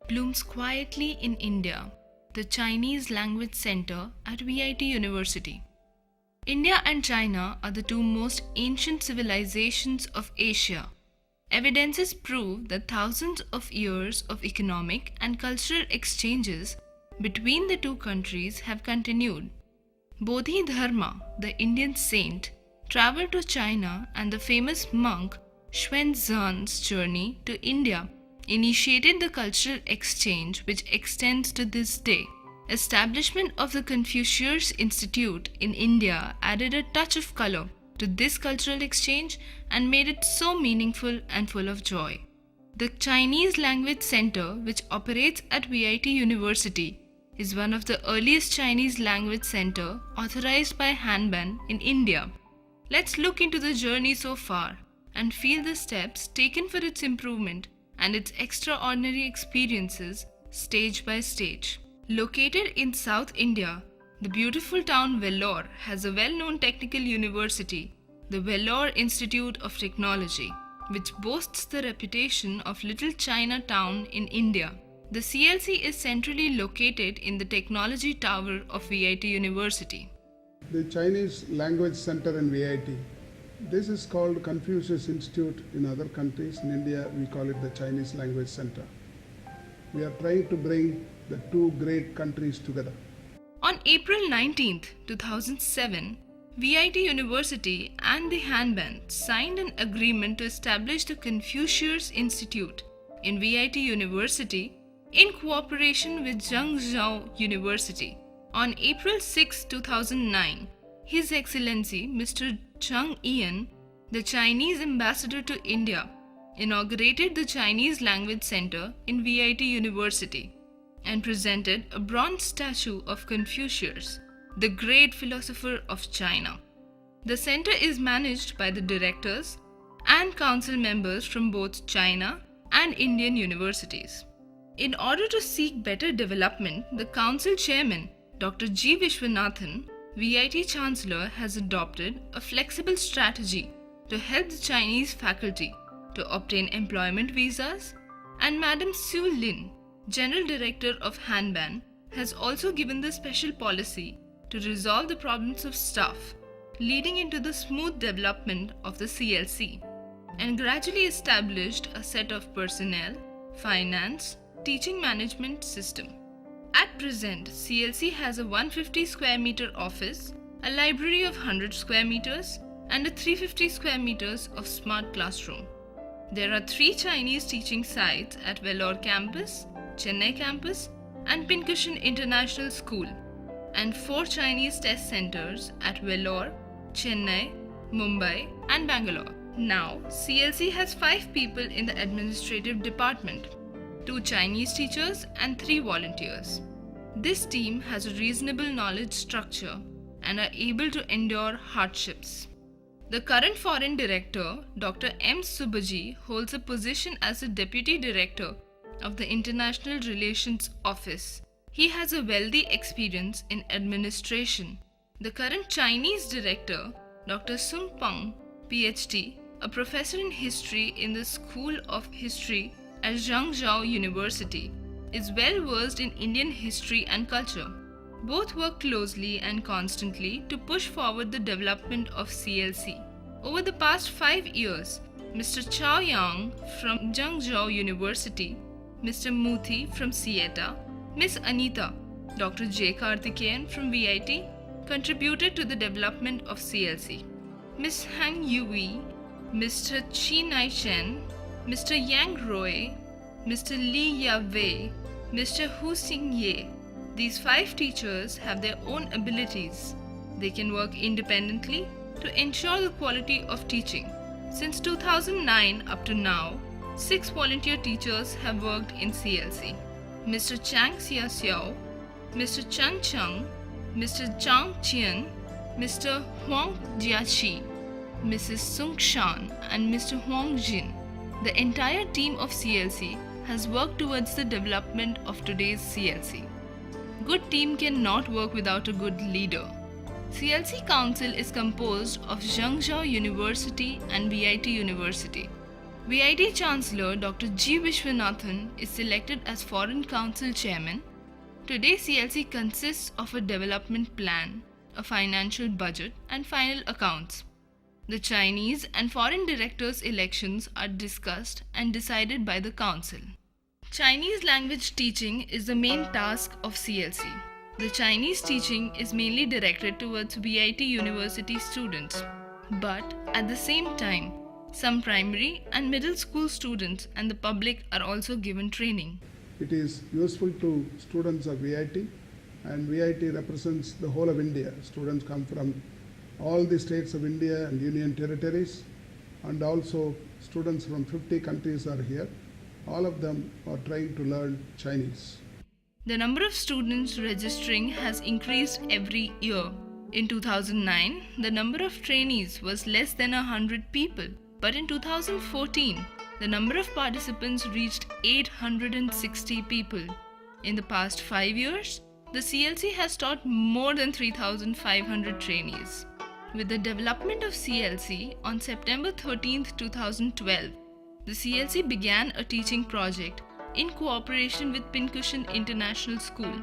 blooms quietly in India, the Chinese Language Center at VIT University. India and China are the two most ancient civilizations of Asia. Evidences prove that thousands of years of economic and cultural exchanges between the two countries have continued. Bodhidharma, the Indian saint, traveled to China, and the famous monk Xuanzang's journey to India initiated the cultural exchange which extends to this day. Establishment of the Confucius Institute in India added a touch of color to this cultural exchange and made it so meaningful and full of joy. The Chinese Language Center, which operates at VIT University, is one of the earliest Chinese language center authorized by Hanban in India. Let's look into the journey so far and feel the steps taken for its improvement and its extraordinary experiences stage by stage. Located in South India, the beautiful town Vellore has a well-known technical university, the Vellore Institute of Technology, which boasts the reputation of Little China Town in India. The CLC is centrally located in the Technology Tower of VIT University. The Chinese Language Center in VIT. This is called Confucius Institute in other countries. In India, we call it the Chinese Language Center. We are trying to bring the two great countries together. On April 19, 2007, VIT University and the Hanban signed an agreement to establish the Confucius Institute in VIT University in cooperation with Zhengzhou University. On April 6, 2009, His Excellency Mr. Zhang Yian, the Chinese ambassador to India, inaugurated the Chinese Language Center in VIT University and presented a bronze statue of Confucius, the great philosopher of China. The center is managed by the directors and council members from both China and Indian universities. In order to seek better development, the council chairman, Dr. G. Vishwanathan, VIT Chancellor, has adopted a flexible strategy to help the Chinese faculty to obtain employment visas, and Madam Su Lin, General Director of Hanban, has also given the special policy to resolve the problems of staff, leading into the smooth development of the CLC, and gradually established a set of personnel, finance, teaching management system. At present, CLC has a 150 square meter office, a library of 100 square meters, and a 350 square meters of smart classroom. There are 3 Chinese teaching sites at Vellore campus, Chennai campus, and Pincushion International School, and 4 Chinese test centers at Vellore, Chennai, Mumbai, and Bangalore. Now, CLC has 5 people in the administrative department, 2 Chinese teachers and 3 volunteers. This team has a reasonable knowledge structure and are able to endure hardships. The current foreign director, Dr. M. Subhaji, holds a position as the Deputy Director of the International Relations Office. He has a wealthy experience in administration. The current Chinese director, Dr. Sung Peng, PhD, a professor in history in the School of History at Zhengzhou University, is well versed in Indian history and culture. Both work closely and constantly to push forward the development of CLC. Over the past 5 years, Mr. Chao Yang from Zhengzhou University, Mr. Muthi from CIETA, Ms. Anita, Dr. J. Karthikeyan from VIT contributed to the development of CLC. Ms. Hang Yui, Mr. Chi Nai Chen, Mr. Yang Roy, Mr. Li Ya Wei, Mr. Hu Xing Ye. These 5 teachers have their own abilities. They can work independently to ensure the quality of teaching. Since 2009 up to now, 6 volunteer teachers have worked in CLC. Mr. Chang Xia Xiao, Mr. Chen Cheng, Mr. Zhang Qian, Mr. Huang Jiaqi, Mrs. Sung Shan, and Mr. Huang Jin. The entire team of CLC has worked towards the development of today's CLC. Good team cannot work without a good leader. CLC Council is composed of Zhengzhou University and VIT University. VIT Chancellor Dr. G. Vishwanathan is selected as Foreign Council Chairman. Today, CLC consists of a development plan, a financial budget, and final accounts. The Chinese and foreign directors' elections are discussed and decided by the Council. Chinese language teaching is the main task of CLC. The Chinese teaching is mainly directed towards VIT University students, but at the same time, some primary and middle school students and the public are also given training. It is useful to students of VIT, and VIT represents the whole of India. Students come from all the states of India and union territories, and also students from 50 countries are here. All of them are trying to learn Chinese. The number of students registering has increased every year. In 2009, the number of trainees was less than 100 people, but in 2014, the number of participants reached 860 people. In the past 5 years, the CLC has taught more than 3,500 trainees. With the development of CLC on September 13, 2012, the CLC began a teaching project in cooperation with Pincushion International School.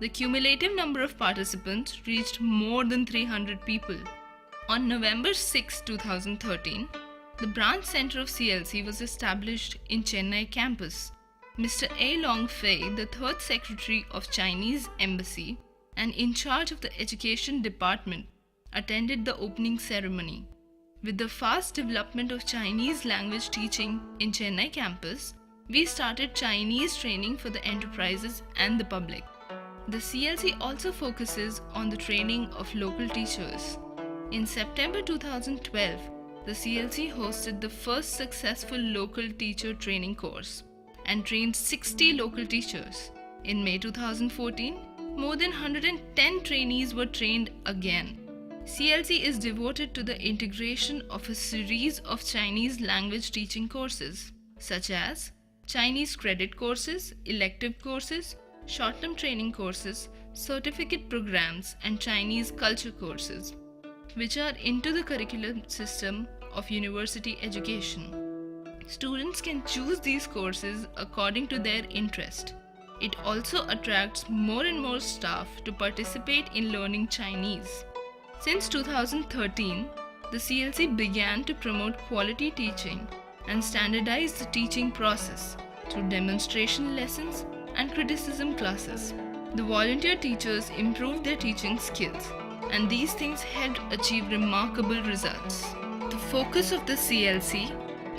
The cumulative number of participants reached more than 300 people. On November 6, 2013, the branch center of CLC was established in Chennai campus. Mr. A. Long Fei, the third secretary of Chinese Embassy and in charge of the education department, attended the opening ceremony. With the fast development of Chinese language teaching in Chennai campus, we started Chinese training for the enterprises and the public. The CLC also focuses on the training of local teachers. In September 2012, the CLC hosted the first successful local teacher training course and trained 60 local teachers. In May 2014, more than 110 trainees were trained again. CLC is devoted to the integration of a series of Chinese language teaching courses, such as Chinese credit courses, elective courses, short-term training courses, certificate programs, and Chinese culture courses, which are into the curriculum system of university education. Students can choose these courses according to their interest. It also attracts more and more staff to participate in learning Chinese. Since 2013, the CLC began to promote quality teaching and standardize the teaching process through demonstration lessons and criticism classes. The volunteer teachers improved their teaching skills, and these things helped achieve remarkable results. The focus of the CLC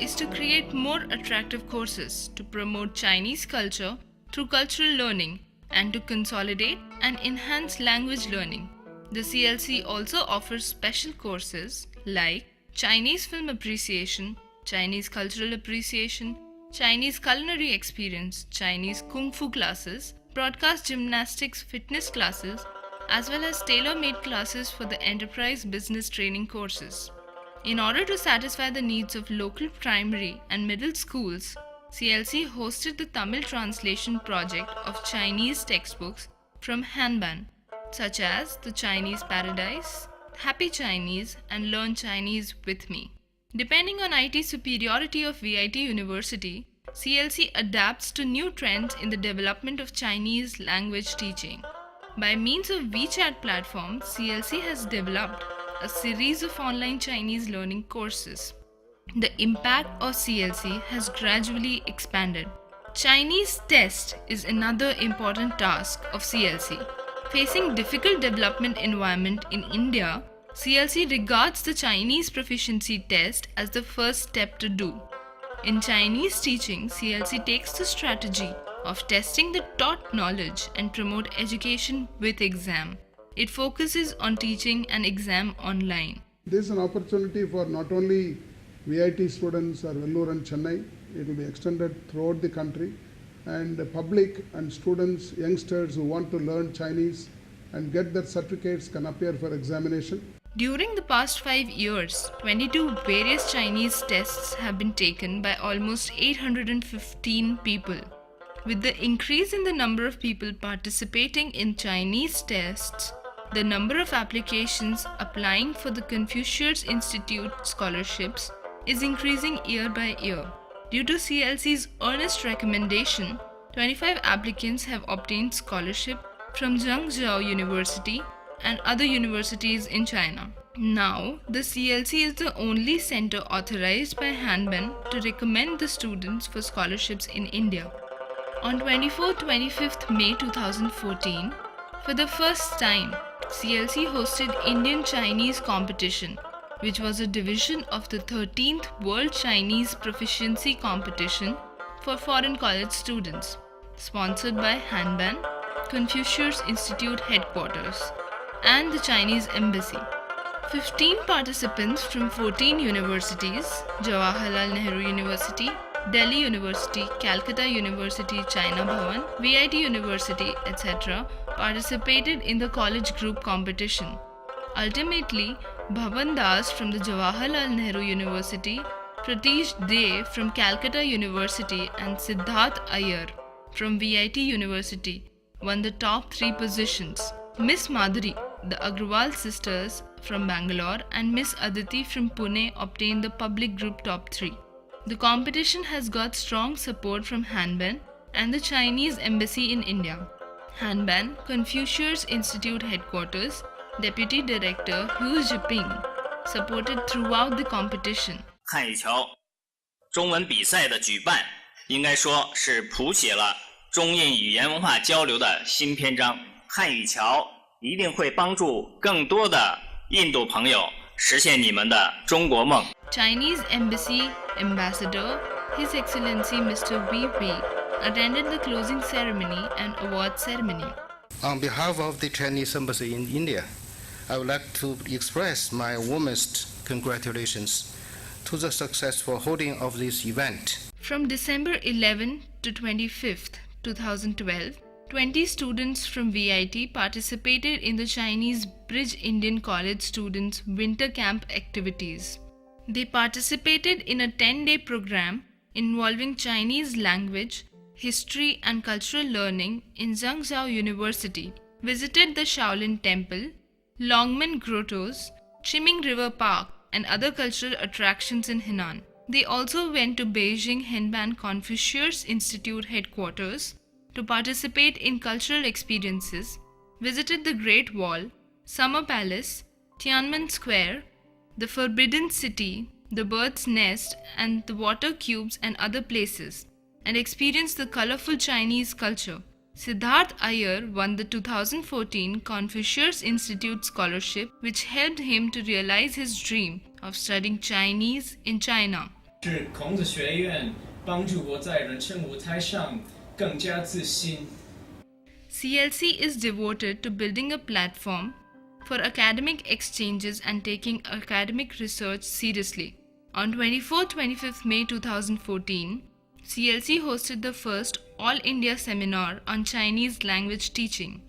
is to create more attractive courses to promote Chinese culture through cultural learning and to consolidate and enhance language learning. The CLC also offers special courses like Chinese film appreciation, Chinese cultural appreciation, Chinese culinary experience, Chinese kung fu classes, broadcast gymnastics fitness classes, as well as tailor-made classes for the enterprise business training courses. In order to satisfy the needs of local primary and middle schools, CLC hosted the Tamil translation project of Chinese textbooks from Hanban, such as The Chinese Paradise, Happy Chinese, and Learn Chinese with Me. Depending on IT superiority of VIT University, CLC adapts to new trends in the development of Chinese language teaching. By means of WeChat platform, CLC has developed a series of online Chinese learning courses. The impact of CLC has gradually expanded. Chinese test is another important task of CLC. Facing difficult development environment in India, CLC regards the Chinese proficiency test as the first step to do. In Chinese teaching, CLC takes the strategy of testing the taught knowledge and promote education with exam. It focuses on teaching an exam online. This is an opportunity for not only VIT students or Vellore and Chennai, it will be extended throughout the country, and the public and students, youngsters who want to learn Chinese and get their certificates can appear for examination. During the past 5 years, 22 various Chinese tests have been taken by almost 815 people. With the increase in the number of people participating in Chinese tests, the number of applications applying for the Confucius Institute scholarships is increasing year by year. Due to CLC's earnest recommendation, 25 applicants have obtained scholarship from Zhengzhou University and other universities in China. Now, the CLC is the only center authorized by Hanban to recommend the students for scholarships in India. On 24-25 May 2014, for the first time, CLC hosted Indian Chinese competition, which was a division of the 13th World Chinese Proficiency Competition for foreign college students, sponsored by Hanban, Confucius Institute Headquarters, and the Chinese Embassy. 15 participants from 14 universities, Jawaharlal Nehru University, Delhi University, Calcutta University, China Bhavan, VIT University, etc., participated in the college group competition. Ultimately, Bhavan Das from the Jawaharlal Nehru University, Pratish De from Calcutta University, and Siddharth Iyer from VIT University won the top 3 positions. Miss Madhuri, the Agrawal sisters from Bangalore, and Miss Aditi from Pune obtained the public group top 3. The competition has got strong support from Hanban and the Chinese Embassy in India. Hanban, Confucius Institute Headquarters, Deputy Director Hu Zhiping, supported throughout the competition. 汉语桥中文比赛的举办，应该说是谱写了中印语言文化交流的新篇章。汉语桥一定会帮助更多的印度朋友实现你们的中国梦。 Chinese Embassy Ambassador His Excellency Mr. Wei Wei attended the closing ceremony and award ceremony. On behalf of the Chinese Embassy in India, I would like to express my warmest congratulations to the successful holding of this event. From December 11 to 25th, 2012, 20 students from VIT participated in the Chinese Bridge Indian College Students Winter Camp activities. They participated in a 10-day program involving Chinese language, history and cultural learning in Zhengzhou University, visited the Shaolin Temple, Longmen Grottos, Chiming River Park and other cultural attractions in Henan. They also went to Beijing Hanban Confucius Institute headquarters to participate in cultural experiences, visited the Great Wall, Summer Palace, Tiananmen Square, the Forbidden City, the Bird's Nest and the Water Cubes and other places, and experienced the colorful Chinese culture. Siddharth Iyer won the 2014 Confucius Institute Scholarship, which helped him to realize his dream of studying Chinese in China. 是孔子学院帮助我在人生舞台上更加自信。 CLC is devoted to building a platform for academic exchanges and taking academic research seriously. On 24-25 May 2014, CLC hosted the first All India Seminar on Chinese language teaching.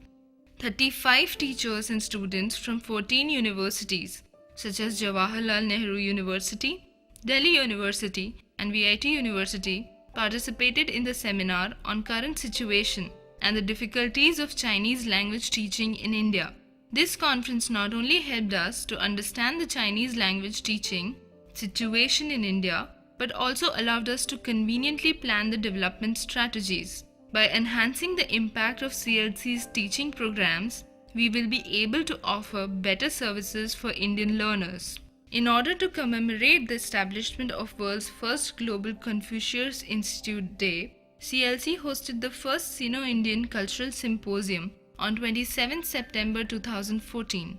35 teachers and students from 14 universities such as Jawaharlal Nehru University, Delhi University and VIT University participated in the seminar on current situation and the difficulties of Chinese language teaching in India. This conference not only helped us to understand the Chinese language teaching situation in India, but also allowed us to conveniently plan the development strategies. By enhancing the impact of CLC's teaching programs, we will be able to offer better services for Indian learners. In order to commemorate the establishment of world's first global Confucius Institute Day, CLC hosted the first Sino-Indian Cultural Symposium on 27 September 2014.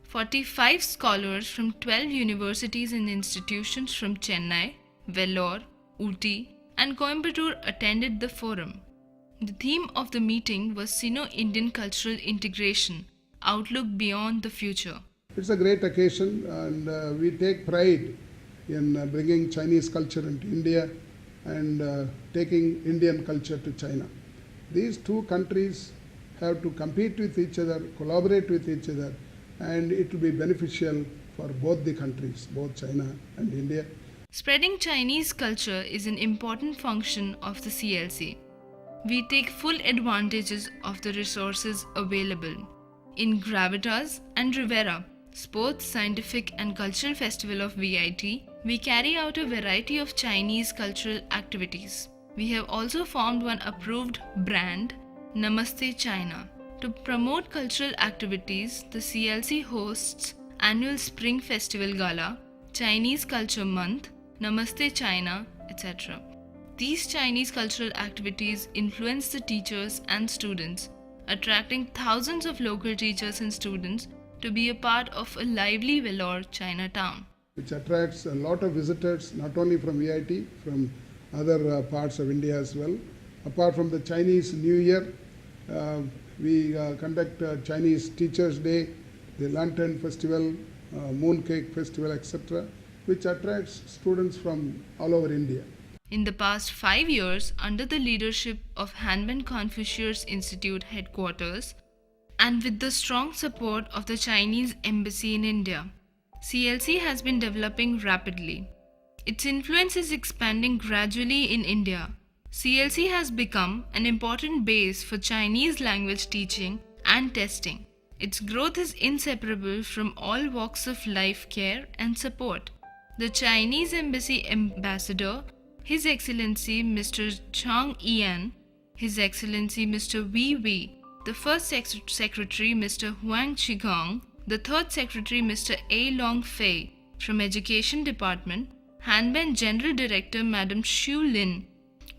45 scholars from 12 universities and institutions from Chennai, Vellore, Ooty, and Coimbatore attended the forum. The theme of the meeting was Sino-Indian Cultural Integration, Outlook Beyond the Future. It's a great occasion, and we take pride in bringing Chinese culture into India and taking Indian culture to China. These two countries have to compete with each other, collaborate with each other, and it will be beneficial for both the countries, both China and India. Spreading Chinese culture is an important function of the CLC. We take full advantages of the resources available. In Gravitas and Rivera, Sports, Scientific and Cultural Festival of VIT, We carry out a variety of Chinese cultural activities. We have also formed one approved brand, Namaste China. To promote cultural activities, the CLC hosts annual Spring Festival Gala, Chinese Culture Month, Namaste China, etc. These Chinese cultural activities influence the teachers and students, attracting thousands of local teachers and students to be a part of a lively Vellore Chinatown, which attracts a lot of visitors, not only from VIT, from other parts of India as well. Apart from the Chinese New Year, we conduct Chinese Teachers' Day, the Lantern Festival, Mooncake Festival, etc., which attracts students from all over India. In the past 5 years, under the leadership of Hanban Confucius Institute headquarters, and with the strong support of the Chinese Embassy in India, CLC has been developing rapidly. Its influence is expanding gradually in India. CLC has become an important base for Chinese language teaching and testing. Its growth is inseparable from all walks of life care and support. The Chinese Embassy Ambassador, His Excellency Mr. Chang Ian, His Excellency Mr. Wei Wei, the First Secretary Mr. Huang Qigong, the Third Secretary Mr. A. Long Fei from Education Department, Hanban General Director Madam Xu Lin,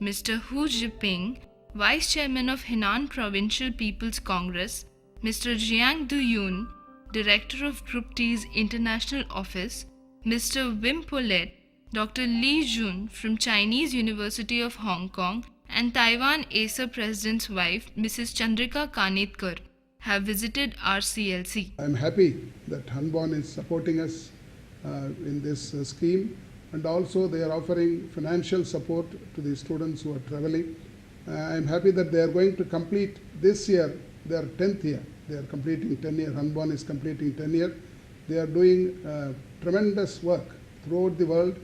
Mr. Hu Jiping, Vice Chairman of Henan Provincial People's Congress, Mr. Jiang Duyun, Director of Group T's International Office, Mr. Wim Polet, Dr. Li Jun from Chinese University of Hong Kong, and Taiwan Acer President's wife, Mrs. Chandrika Kanetkar, have visited our CLC. I am happy that Hanban is supporting us in this scheme, and also they are offering financial support to the students who are traveling. I am happy that they are going to complete this year their 10th year. They are completing 10 years. Hanban is completing 10 years. They are doing tremendous work throughout the world,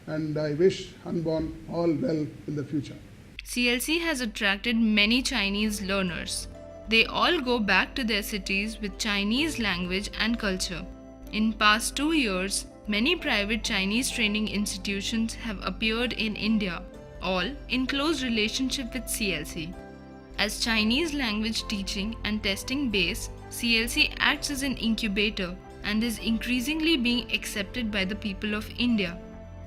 and I wish Hanban all well in the future. CLC has attracted many Chinese learners. They all go back to their cities with Chinese language and culture. In past 2 years, many private Chinese training institutions have appeared in India, all in close relationship with CLC. As Chinese language teaching and testing base, CLC acts as an incubator and is increasingly being accepted by the people of India.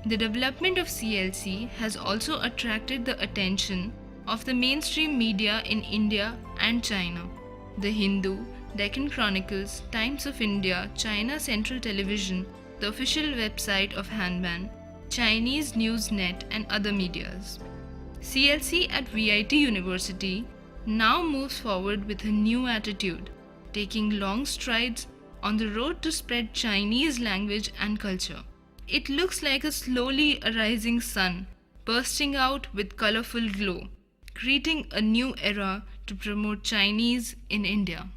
The development of CLC has also attracted the attention of the mainstream media in India and China. The Hindu, Deccan Chronicles, Times of India, China Central Television, the official website of Hanban, Chinese Newsnet, and other medias. CLC at VIT University now moves forward with a new attitude, taking long strides on the road to spread Chinese language and culture. It looks like a slowly arising sun, bursting out with colorful glow, greeting a new era to promote Chinese in India.